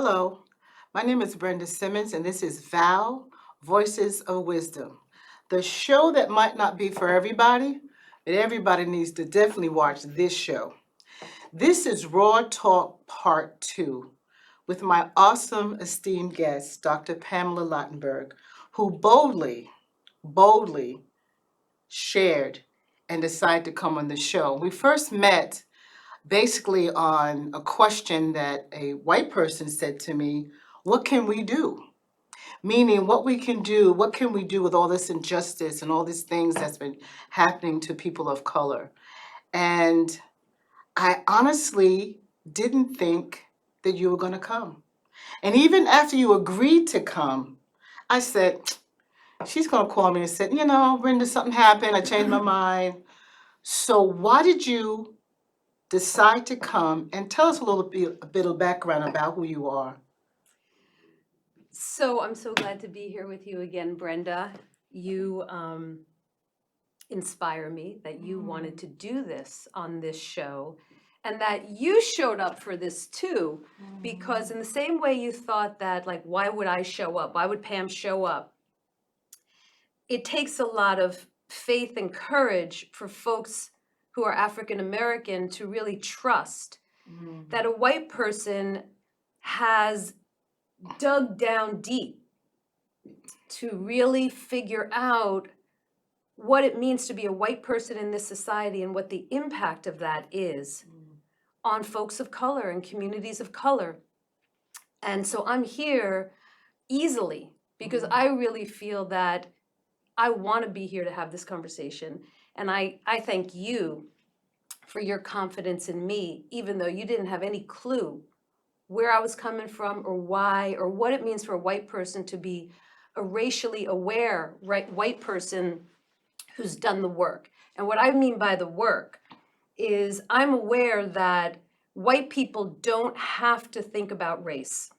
Hello, my name is Brenda Simmons, and this is VOW, Voices of Wisdom, the show that might not be for everybody, but everybody needs to definitely watch this show. This is Raw Talk Part 2 with my awesome esteemed guest, Dr. Pamela Lottenberg, who boldly shared and decided to come on the show. We first met basically on a question that a white person said to me, what can we do? Meaning what can we do with all this injustice and all these things that's been happening to people of color? And I honestly didn't think that you were going to come. And even after you agreed to come, I said, she's going to call me and say, Brenda, something happened. I changed my mind. So why did you decide to come, and tell us a bit of background about who you are? So I'm so glad to be here with you again, Brenda. You inspire me that you wanted to do this on this show and that you showed up for this too, because in the same way you thought that, like, why would I show up? Why would Pam show up? It takes a lot of faith and courage for folks who are African American to really trust that a white person has dug down deep to really figure out what it means to be a white person in this society and what the impact of that is on folks of color and communities of color. And so I'm here easily because I really feel that I want to be here to have this conversation. And I thank you for your confidence in me, even though you didn't have any clue where I was coming from or why or what it means for a white person to be a racially aware white person who's done the work. And what I mean by the work is I'm aware that white people don't have to think about race.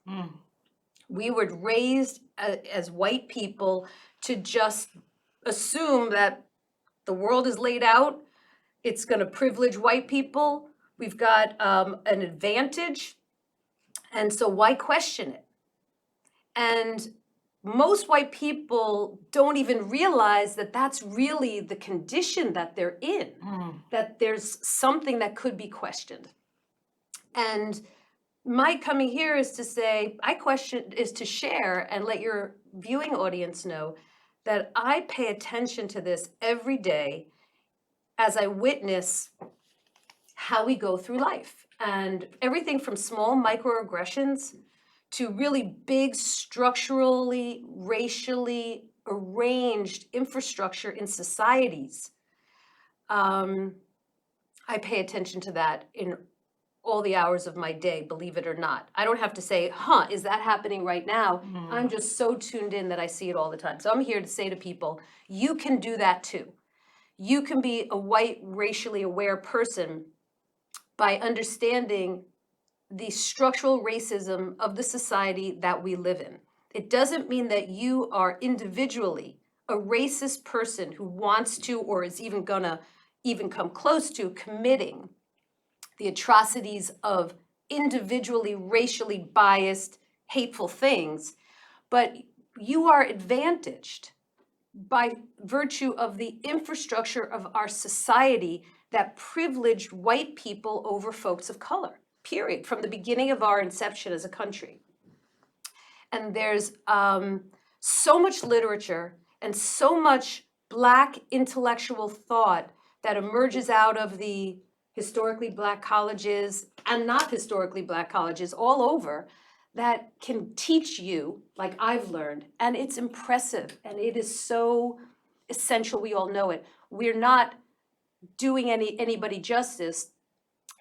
We were raised as white people to just assume that the world is laid out. It's going to privilege white people. We've got an advantage. And so why question it? And most white people don't even realize that that's really the condition that they're in, that there's something that could be questioned. And my coming here is to say, is to share and let your viewing audience know that I pay attention to this every day as I witness how we go through life. And everything from small microaggressions to really big structurally, racially arranged infrastructure in societies. I pay attention to that in all the hours of my day, believe it or not. I don't have to say, is that happening right now? I'm just so tuned in that I see it all the time. So I'm here to say to people, you can do that too. You can be a white, racially aware person by understanding the structural racism of the society that we live in. It doesn't mean that you are individually a racist person who wants to or is even gonna come close to committing the atrocities of individually racially biased, hateful things, but you are advantaged by virtue of the infrastructure of our society that privileged white people over folks of color, period, from the beginning of our inception as a country. And there's so much literature and so much Black intellectual thought that emerges out of the historically Black colleges and not historically Black colleges all over that can teach you, like I've learned, and it's impressive and it is so essential. We all know it. We're not doing anybody justice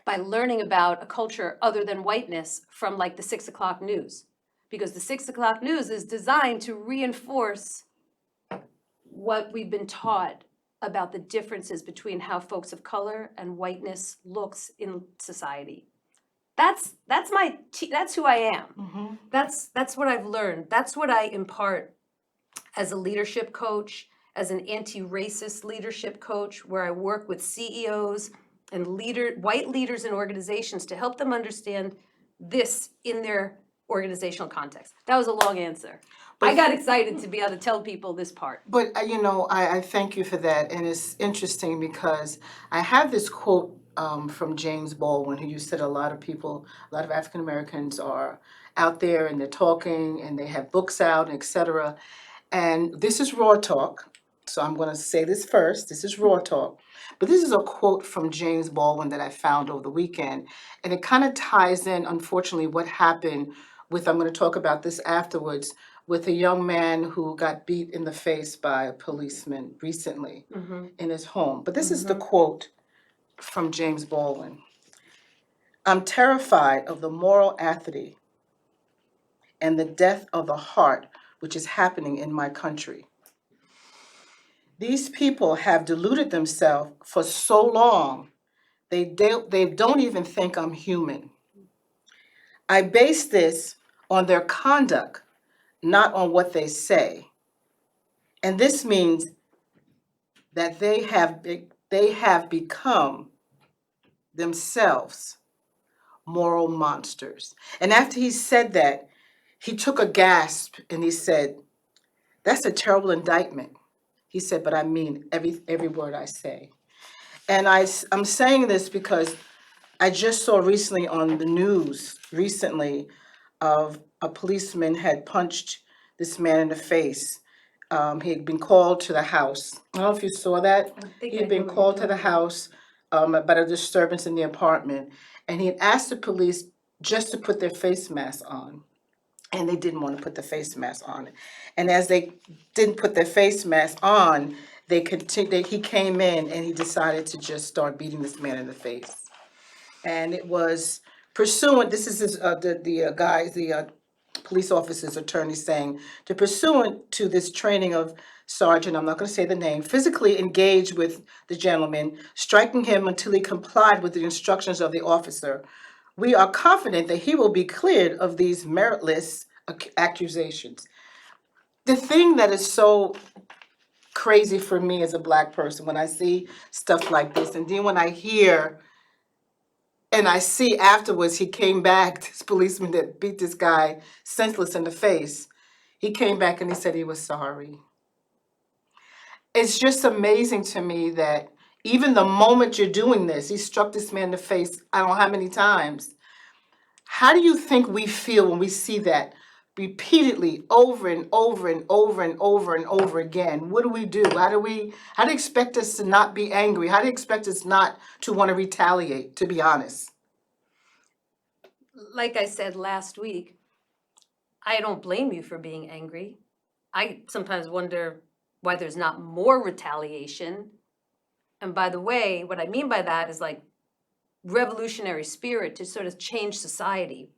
by learning about a culture other than whiteness from like the 6 o'clock news, because the 6 o'clock news is designed to reinforce what we've been taught about the differences between how folks of color and whiteness looks in society. That's who I am. That's what I've learned. That's what I impart as a leadership coach, as an anti-racist leadership coach, where I work with CEOs and white leaders in organizations to help them understand this in their organizational context. That was a long answer. But- I got excited to be able to tell people this part. But, I thank you for that. And it's interesting because I have this quote from James Baldwin, who said a lot of African Americans are out there and they're talking and they have books out, et cetera. And this is raw talk. So I'm going to say this first. This is raw talk. But this is a quote from James Baldwin that I found over the weekend. And it kind of ties in, unfortunately, what happened with, I'm going to talk about this afterwards, with a young man who got beat in the face by a policeman recently in his home. But this is the quote from James Baldwin. I'm terrified of the moral apathy and the death of the heart which is happening in my country. These people have deluded themselves for so long, they don't even think I'm human. I base this on their conduct, not on what they say. And this means that they have become themselves moral monsters. And after he said that, he took a gasp and he said, "That's a terrible indictment." He said, "But I mean every word I say." And I'm saying this because I just saw recently on the news of a policeman had punched this man in the face. He had been called to the house. I don't know if you saw that. He had been called to the house about a disturbance in the apartment. And he had asked the police just to put their face mask on. And they didn't want to put the face mask on. And as they didn't put their face mask on, he came in and he decided to just start beating this man in the face. And it was pursuant, this is the police officer's attorney saying, to pursuant to this training of Sergeant, I'm not going to say the name, physically engaged with the gentleman, striking him until he complied with the instructions of the officer. We are confident that he will be cleared of these meritless accusations. The thing that is so crazy for me as a Black person when I see stuff like this, and then when I hear and I see afterwards he came back, this policeman that beat this guy senseless in the face, he came back and he said he was sorry. It's just amazing to me that even the moment you're doing this, he struck this man in the face, I don't know how many times. How do you think we feel when we see that repeatedly over and over and over and over and over again? What do? How do you expect us to not be angry? How do you expect us not to want to retaliate, to be honest? Like I said last week, I don't blame you for being angry. I sometimes wonder why there's not more retaliation. And by the way, what I mean by that is like revolutionary spirit to sort of change society.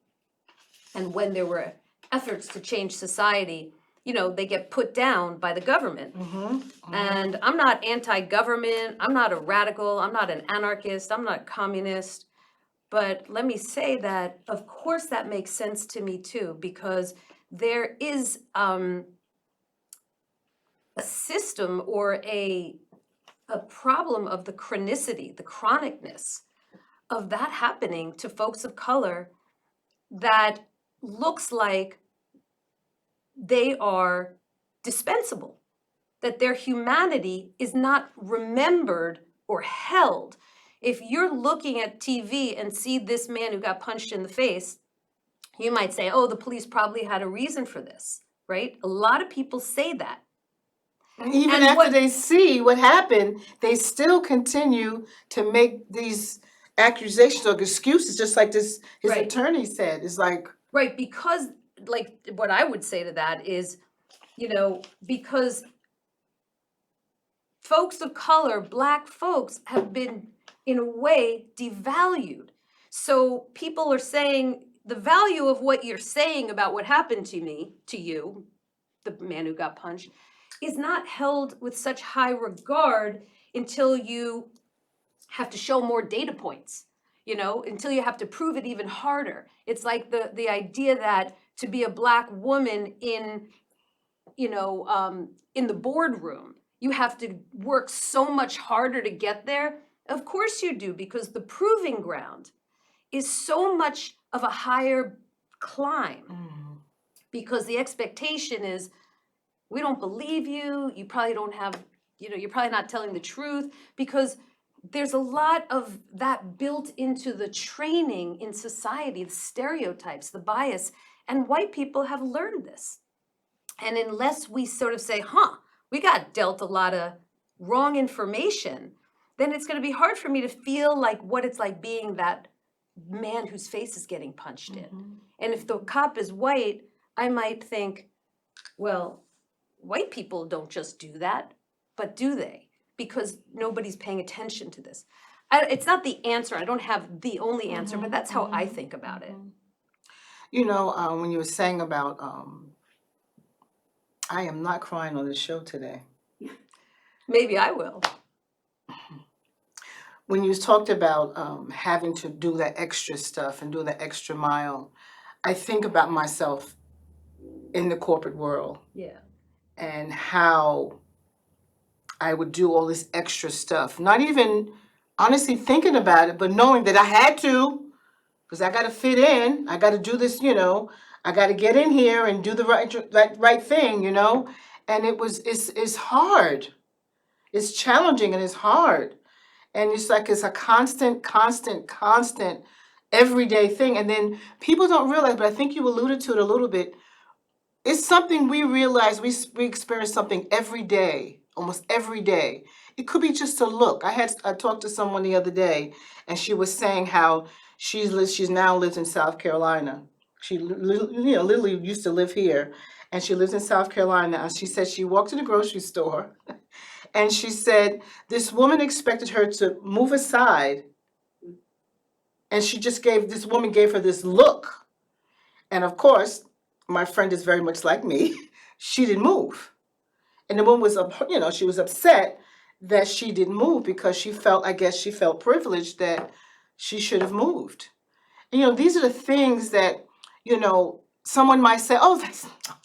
And when there were efforts to change society, they get put down by the government. And I'm not anti-government. I'm not a radical. I'm not an anarchist. I'm not a communist. But let me say that, of course, that makes sense to me too, because there is a system or a problem of the chronicity, the chronicness of that happening to folks of color that looks like they are dispensable, that their humanity is not remembered or held. If you're looking at TV and see this man who got punched in the face, you might say, oh, the police probably had a reason for this, right? A lot of people say that. Even after they see what happened, they still continue to make these accusations or excuses, just like his attorney said. It's like... Right, because, like, what I would say to that is, because folks of color, Black folks, have been, in a way, devalued. So people are saying the value of what you're saying about what happened to you, the man who got punched, is not held with such high regard until you have to show more data points, until you have to prove it even harder. It's like the idea that to be a Black woman in the boardroom, you have to work so much harder to get there. Of course you do, because the proving ground is so much of a higher climb because the expectation is we don't believe you, you probably don't have, you're probably not telling the truth because there's a lot of that built into the training in society, the stereotypes, the bias, and white people have learned this. And unless we sort of say, we got dealt a lot of wrong information, then it's going to be hard for me to feel like what it's like being that man whose face is getting punched in. And if the cop is white, I might think, well, white people don't just do that, but do they? Because nobody's paying attention to this. It's not the answer. I don't have the only answer, but that's how I think about it. When you were saying about, I am not crying on the show today. Maybe I will. When you talked about having to do that extra stuff and do the extra mile, I think about myself in the corporate world. Yeah. And how I would do all this extra stuff. Not even honestly thinking about it, but knowing that I had to, because I got to fit in. I got to do this, I got to get in here and do the right thing, And it's hard. It's challenging and it's hard. And it's like it's a constant everyday thing. And then people don't realize, but I think you alluded to it a little bit. It's something we realize we experience something every day, almost every day. It could be just a look. I talked to someone the other day, and she was saying how she's now lives in South Carolina. She literally used to live here, and she lives in South Carolina. And she said she walked to the grocery store, and she said this woman expected her to move aside, and this woman gave her this look, and of course, my friend is very much like me. She didn't move. And the woman was, she was upset that she didn't move because she felt privileged that she should have moved. And, these are the things that, someone might say, oh,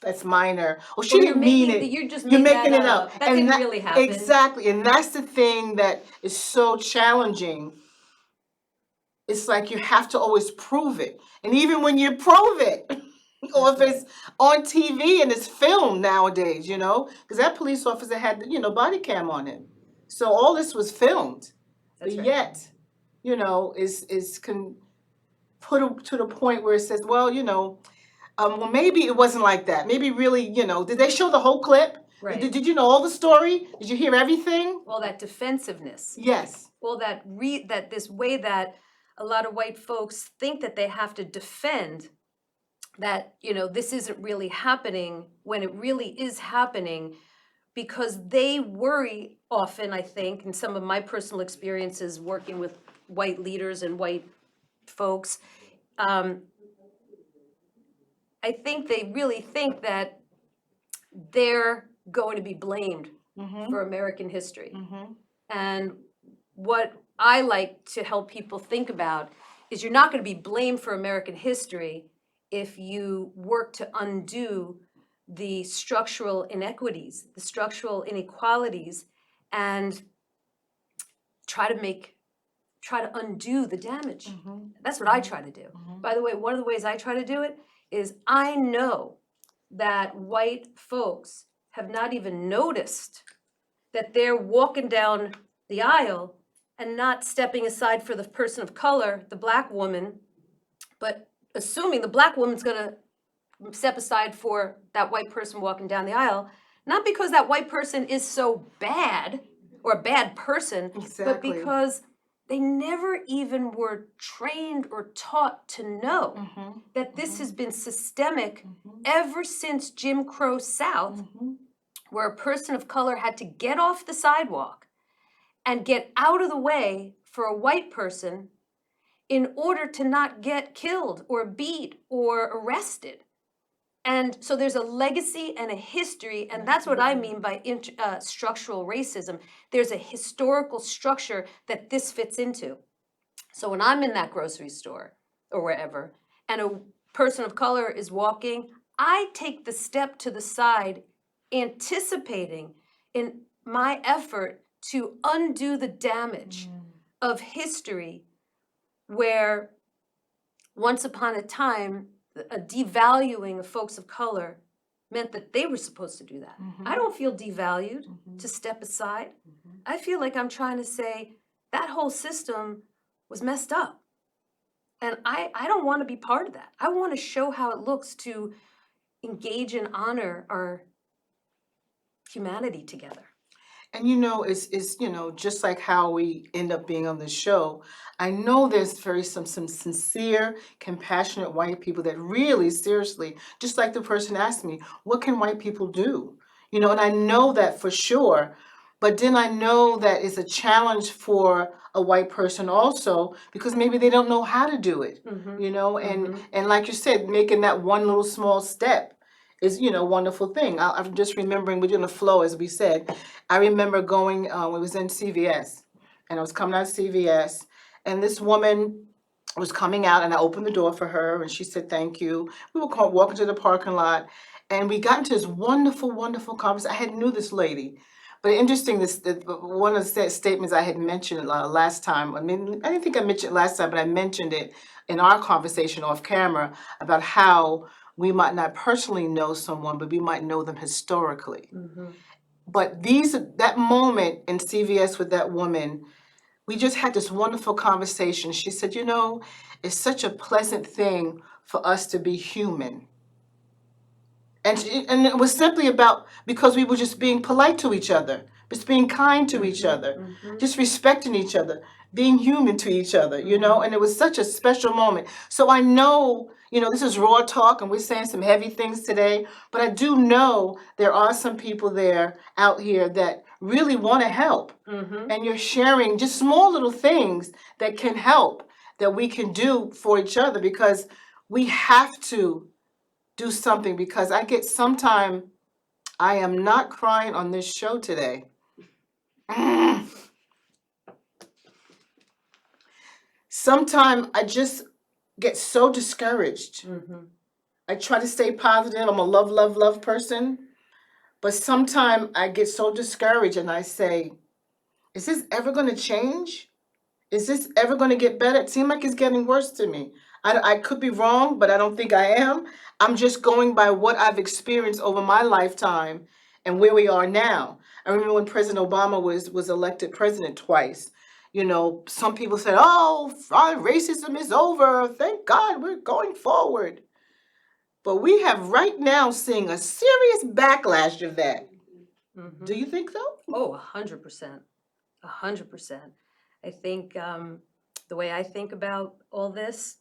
that's minor. Or she didn't mean it. You're making it up. That didn't really happen. Exactly. And that's the thing that is so challenging. It's like you have to always prove it. And even when you prove it, or if it's on TV and it's filmed nowadays, because that police officer had, body cam on him. So all this was filmed. That's but right. yet, is put to the point where it says, well, well, maybe it wasn't like that. Maybe really, did they show the whole clip? Right. Did you know all the story? Did you hear everything? Well, that defensiveness. Yes. Well, that this way that a lot of white folks think that they have to defend that, this isn't really happening when it really is happening, because they worry often, I think, in some of my personal experiences working with white leaders and white folks, I think they really think that they're going to be blamed for American history. And what I like to help people think about is you're not going to be blamed for American history if you work to undo the structural inequities, the structural inequalities, and try to undo the damage. That's what I try to do. By the way, one of the ways I try to do it is I know that white folks have not even noticed that they're walking down the aisle and not stepping aside for the person of color, the black woman, but assuming the black woman's gonna step aside for that white person walking down the aisle, not because that white person is so bad or a bad person, but because they never even were trained or taught to know that this has been systemic ever since Jim Crow South, where a person of color had to get off the sidewalk and get out of the way for a white person in order to not get killed or beat or arrested. And so there's a legacy and a history, and that's what I mean by structural racism. There's a historical structure that this fits into. So when I'm in that grocery store or wherever, and a person of color is walking, I take the step to the side, anticipating in my effort to undo the damage of history where once upon a time, devaluing of folks of color meant that they were supposed to do that. Mhm. I don't feel devalued Mhm. to step aside. Mhm. I feel like I'm trying to say that whole system was messed up. And I don't want to be part of that. I want to show how it looks to engage and honor our humanity together. And it's just like how we end up being on the show. I know there's some sincere, compassionate white people that really seriously, just like the person asked me, what can white people do? And I know that for sure. But then I know that it's a challenge for a white person also because maybe they don't know how to do it. And like you said, making that one little small step is a wonderful thing. I'm just remembering we're doing a flow as we said. I remember going when it was in CVS, and I was coming out of CVS, and this woman was coming out, and I opened the door for her, and she said thank you. We were walking to the parking lot, and we got into this wonderful, wonderful conversation. I had knew this lady, but interesting. One of the statements I had mentioned last time. I mean, I didn't think I mentioned it last time, but I mentioned it in our conversation off camera about how we might not personally know someone, but we might know them historically. But that moment in CVS with that woman, we just had this wonderful conversation. She said, it's such a pleasant thing for us to be human. And it was simply about because we were just being polite to each other, just being kind to each other, just respecting each other, being human to each other, and it was such a special moment. So I know, this is raw talk and we're saying some heavy things today, but I do know there are some people there out here that really want to help. And you're sharing just small little things that can help, that we can do for each other because we have to do something because sometime I am not crying on this show today. Sometimes I just get so discouraged. I try to stay positive. I'm a love, love, love person. But sometimes I get so discouraged and I say, is this ever going to change? Is this ever going to get better? It seems like it's getting worse to me. I could be wrong, but I don't think I am. I'm just going by what I've experienced over my lifetime and where we are now. I remember when President Obama was elected president twice. Some people said, oh, racism is over. Thank God we're going forward. But we have right now seeing a serious backlash of that. Do you think so? Oh, 100%. 100%. I think the way I think about all this,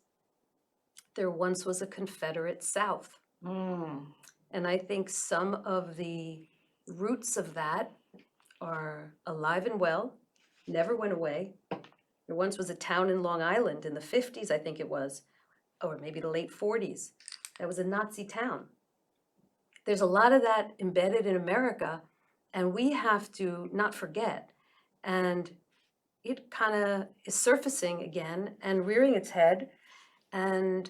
there once was a Confederate South. And I think some of the roots of that are alive and well, never went away. There once was a town in Long Island in the 50s, I think it was, or maybe the late 40s. That was a Nazi town. There's a lot of that embedded in America, and we have to not forget. And it kind of is surfacing again and rearing its head and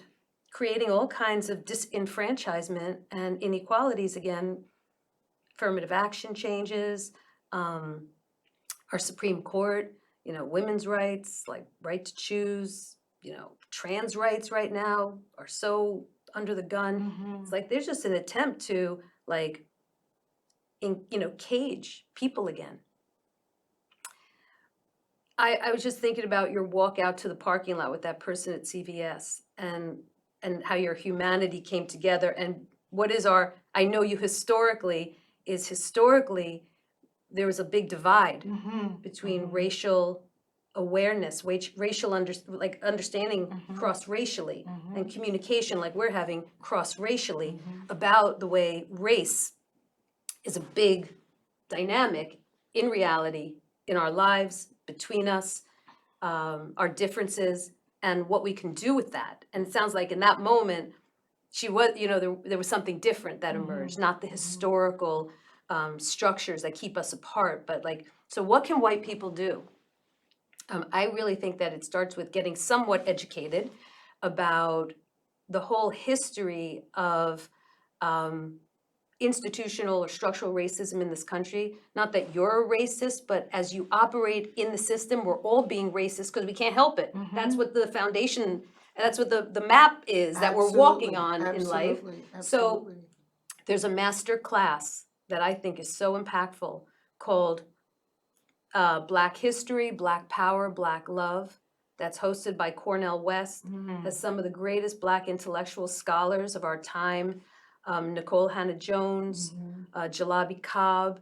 creating all kinds of disenfranchisement and inequalities again. Affirmative action changes, our Supreme Court, women's rights, like right to choose, trans rights right now are so under the gun. It's like there's just an attempt to cage people again. I was just thinking about your walk out to the parking lot with that person at CVS and how your humanity came together and what is I know you historically there was a big divide between racial awareness, racial understanding cross-racially and communication like we're having cross-racially about the way race is a big dynamic in reality in our lives, between us, our differences, and what we can do with that. And it sounds like in that moment, she was, there was something different that emerged, not the historical structures that keep us apart, but so what can white people do? I really think that it starts with getting somewhat educated about the whole history of institutional or structural racism in this country. Not that you're a racist, but as you operate in the system, we're all being racist because we can't help it. That's what the foundation And that's what the map is that we're walking on in life. Absolutely, So absolutely. there's a master class that I think is so impactful called Black History, Black Power, Black Love, that's hosted by Cornel West, has some of the greatest Black intellectual scholars of our time, Nicole Hannah-Jones, Jalabi Cobb,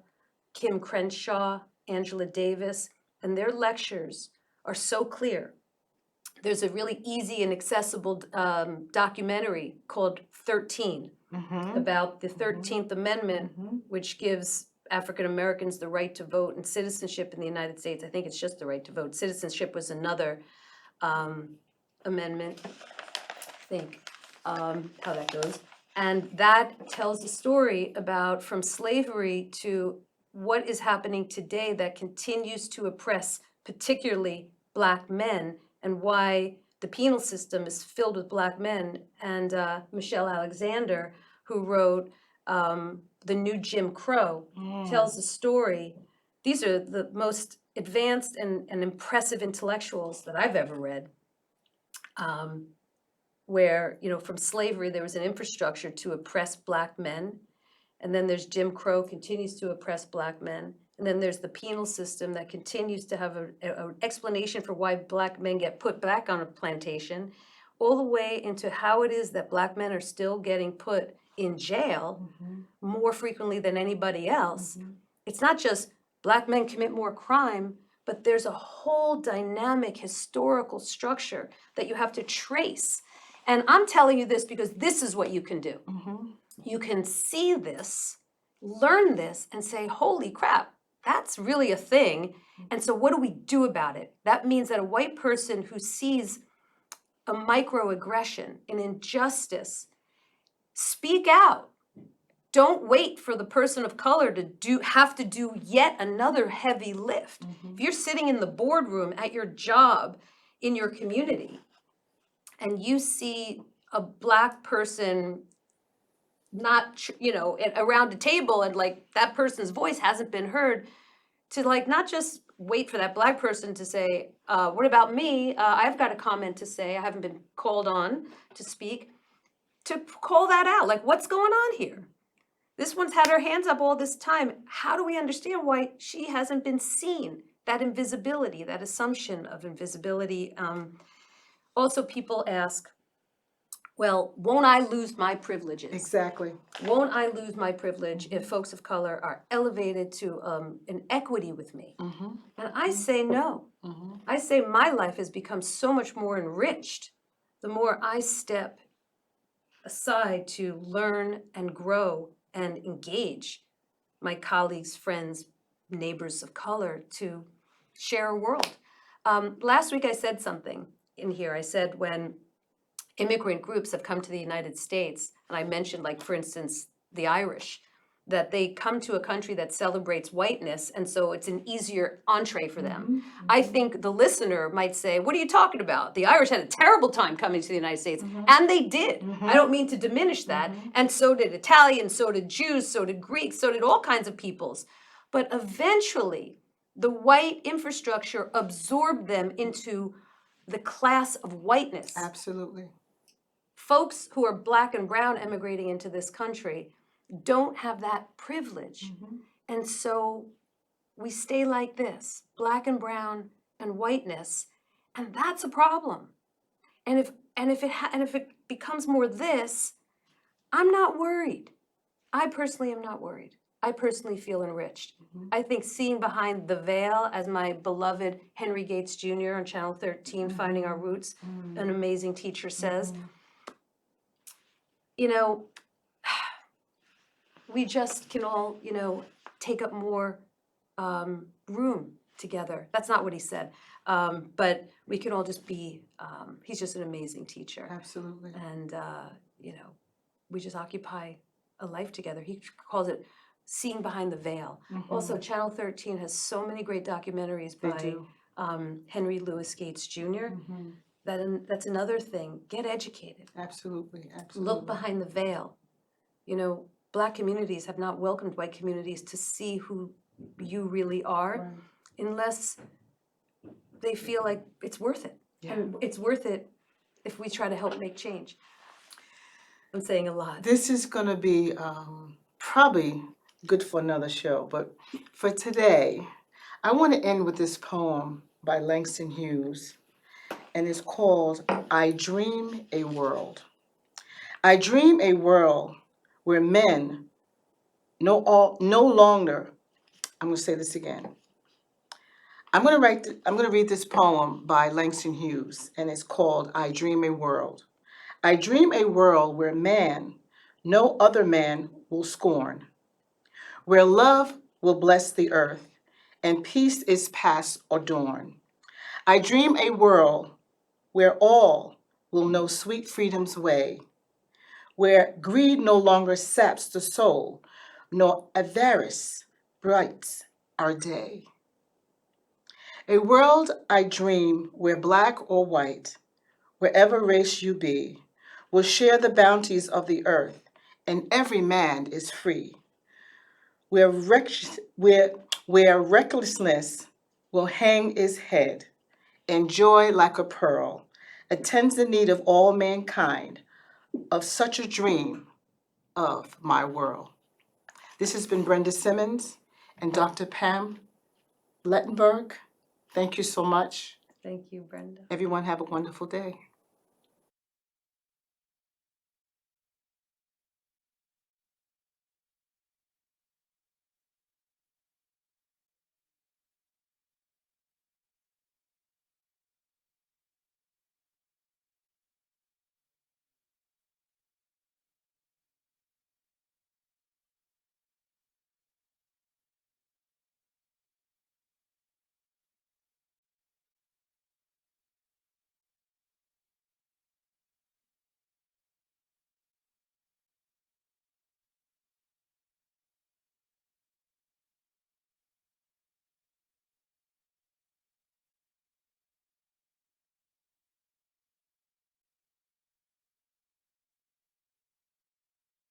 Kim Crenshaw, Angela Davis, and their lectures are so clear. There's a really easy and accessible documentary called 13 about the 13th Amendment, which gives African Americans the right to vote and citizenship in the United States. I think it's just the right to vote. Citizenship was another amendment, I think, how that goes. And that tells a story about from slavery to what is happening today that continues to oppress particularly Black men, and why the penal system is filled with Black men. And Michelle Alexander, who wrote The New Jim Crow, tells the story. These are the most advanced and impressive intellectuals that I've ever read, where, you know, from slavery there was an infrastructure to oppress Black men, and then there's Jim Crow continues to oppress Black men, and then there's the penal system that continues to have an explanation for why Black men get put back on a plantation, all the way into how it is that Black men are still getting put in jail more frequently than anybody else. It's not just Black men commit more crime, but there's a whole dynamic historical structure that you have to trace. And I'm telling you this because this is what you can do. You can see this, learn this, and say, holy crap, that's really a thing. And so what do we do about it? That means that a white person who sees a microaggression, an injustice, speak out. Don't wait for the person of color to have to do yet another heavy lift. If you're sitting in the boardroom at your job in your community and you see a Black person not, you know, around a table and like that person's voice hasn't been heard, to like not just wait for that Black person to say, what about me? I've got a comment to say, I haven't been called on to speak, to call that out. Like, what's going on here? This one's had her hands up all this time. How do we understand why she hasn't been seen? That invisibility, that assumption of invisibility. Also, people ask, well, won't I lose my privileges? Exactly. Won't I lose my privilege if folks of color are elevated to an equity with me? And I say no. I say my life has become so much more enriched the more I step aside to learn and grow and engage my colleagues, friends, neighbors of color to share a world. Last week I said something in here. I said when immigrant groups have come to the United States, and I mentioned, like, for instance, the Irish, that they come to a country that celebrates whiteness, and so it's an easier entree for them. I think the listener might say, what are you talking about? The Irish had a terrible time coming to the United States, and they did. I don't mean to diminish that, and so did Italians, so did Jews, so did Greeks, so did all kinds of peoples. But eventually, the white infrastructure absorbed them into the class of whiteness. Absolutely. Folks who are Black and brown emigrating into this country don't have that privilege. And so we stay like this, Black and brown and whiteness, and that's a problem. And if it becomes more this, I'm not worried. I personally am not worried. I personally feel enriched. I think seeing behind the veil, as my beloved Henry Gates Jr. on Channel 13, Finding Our Roots, an amazing teacher says, you know, we just can all, you know, take up more room together. That's not what he said, but we can all just be, he's just an amazing teacher. Absolutely. And, you know, we just occupy a life together. He calls it seeing behind the veil. Also, Channel 13 has so many great documentaries by Henry Louis Gates Jr. That's another thing. Get educated. Absolutely. Look behind the veil. You know, Black communities have not welcomed white communities to see who you really are unless they feel like it's worth it. And it's worth it if we try to help make change. I'm saying a lot. This is going to be probably good for another show, but for today, I want to end with this poem by Langston Hughes, and it's called I Dream a World. I dream a world where men no longer, I'm going to say this again. I'm going to read this poem by Langston Hughes, and it's called I Dream a World. I dream a world where man, no other man will scorn, where love will bless the earth, and peace is past or dawn. I dream a world where all will know sweet freedom's way, where greed no longer saps the soul, nor avarice brights our day. A world I dream where black or white, wherever race you be, will share the bounties of the earth, and every man is free. Where recklessness will hang its head, and joy like a pearl attends the need of all mankind, of such a dream of my world. This has been Brenda Simmons and Dr. Pam Lottenberg. Thank you so much. Thank you, Brenda. Everyone have a wonderful day.